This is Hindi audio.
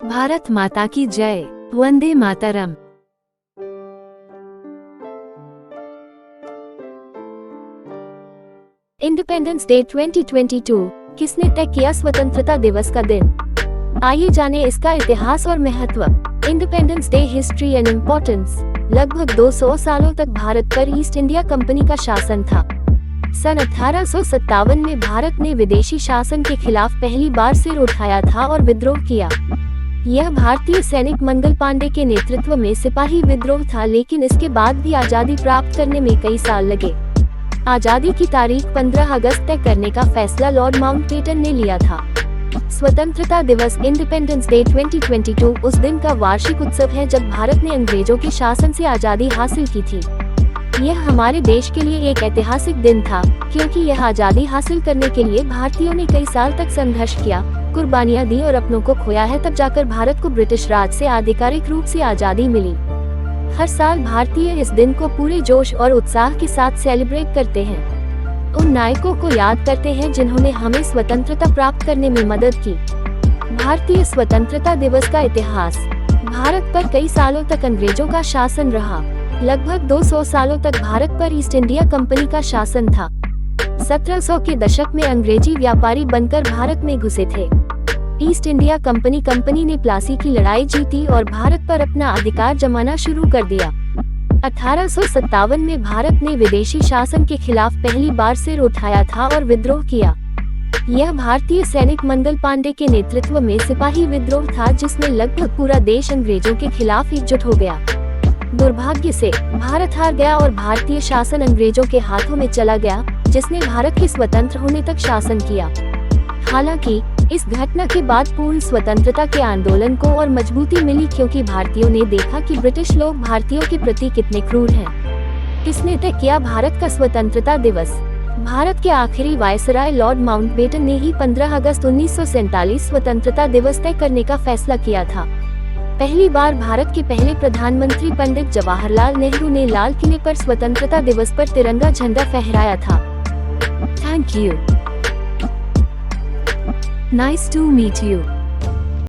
भारत माता की जय। वंदे मातरम। इंडिपेंडेंस डे 2022 किसने तय किया स्वतंत्रता दिवस का दिन? आइए जाने इसका इतिहास और महत्व। Independence day history and importance. लगभग 200 सालों तक भारत पर ईस्ट इंडिया कंपनी का शासन था। सन 1857 में भारत ने विदेशी शासन के खिलाफ पहली बार सिर उठाया था और विद्रोह किया। यह भारतीय सैनिक मंगल पांडे के नेतृत्व में सिपाही विद्रोह था, लेकिन इसके बाद भी आजादी प्राप्त करने में कई साल लगे। आजादी की तारीख 15 अगस्त तय करने का फैसला लॉर्ड माउंटबेटन ने लिया था। स्वतंत्रता दिवस इंडिपेंडेंस डे 2022 उस दिन का वार्षिक उत्सव है जब भारत ने अंग्रेजों के शासन से आजादी हासिल की थी। यह हमारे देश के लिए एक ऐतिहासिक दिन था, क्योंकि यह आजादी हासिल करने के लिए भारतीयों ने कई साल तक संघर्ष किया, कुर्बानियां दी और अपनों को खोया है। तब जाकर भारत को ब्रिटिश राज से आधिकारिक रूप से आजादी मिली। हर साल भारतीय इस दिन को पूरे जोश और उत्साह के साथ सेलिब्रेट करते हैं। उन नायकों को याद करते हैं जिन्होंने हमें स्वतंत्रता प्राप्त करने में मदद की। भारतीय स्वतंत्रता दिवस का इतिहास। भारत पर कई सालों तक अंग्रेजों का शासन रहा। लगभग 200 सालों तक भारत पर ईस्ट इंडिया कंपनी का शासन था। 1700 के दशक में अंग्रेजी व्यापारी बनकर भारत में घुसे थे। ईस्ट इंडिया कंपनी ने प्लासी की लड़ाई जीती और भारत पर अपना अधिकार जमाना शुरू कर दिया। 1857 में भारत ने विदेशी शासन के खिलाफ पहली बार सिर उठाया था और विद्रोह किया। यह भारतीय सैनिक मंगल पांडे के नेतृत्व में सिपाही विद्रोह था, जिसमें लगभग पूरा देश अंग्रेजों के खिलाफ एकजुट हो गया। दुर्भाग्य से भारत हार गया और भारतीय शासन अंग्रेजों के हाथों में चला गया, जिसने भारत के स्वतंत्र होने तक शासन किया। हालांकि इस घटना के बाद पूर्ण स्वतंत्रता के आंदोलन को और मजबूती मिली, क्योंकि भारतीयों ने देखा कि ब्रिटिश लोग भारतीयों के प्रति कितने क्रूर हैं। किसने तय किया भारत का स्वतंत्रता दिवस? भारत के आखिरी वायसराय लॉर्ड माउंटबेटन ने ही 15 अगस्त 1947 स्वतंत्रता दिवस तय करने का फैसला किया था। पहली बार भारत के पहले प्रधानमंत्री पंडित जवाहरलाल नेहरू ने लाल किले पर स्वतंत्रता दिवस पर तिरंगा झंडा फहराया था। Thank you. Nice to meet you.